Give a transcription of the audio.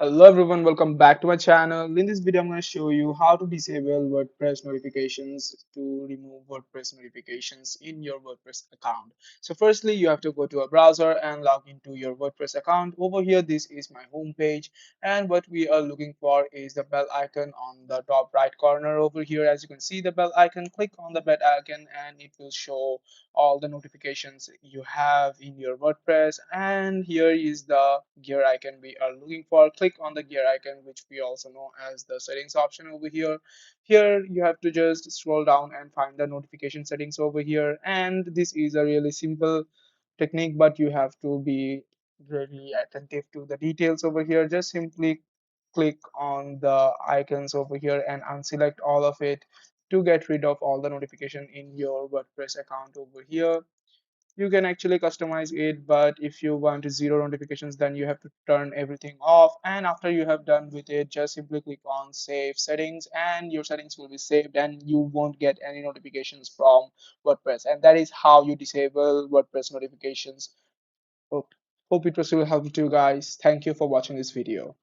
Hello everyone, welcome back to my channel. In this video, I'm going to show you how to disable WordPress notifications to remove WordPress notifications in your WordPress account. So firstly, you have to go to a browser and log into your WordPress account. Over here, this is my home page, and what we are looking for is the bell icon on the top right corner over here. As you can see the bell icon, click on the bell icon and it will show all the notifications you have in your WordPress. And here is the gear icon we are looking for. Click on the gear icon, which we also know as the settings option over here. Here you have to just scroll down and find the notification settings over here. And this is a really simple technique, but you have to be really attentive to the details over here. Just simply click on the icons over here and unselect all of it to get rid of all the notification in your WordPress account over here. You can actually customize it, but if you want zero notifications, then you have to turn everything off. And after you have done with it, just simply click on save settings and your settings will be saved and you won't get any notifications from WordPress. And that is how you disable WordPress notifications. Hope, hope it was really helpful to you guys. Thank you for watching this video.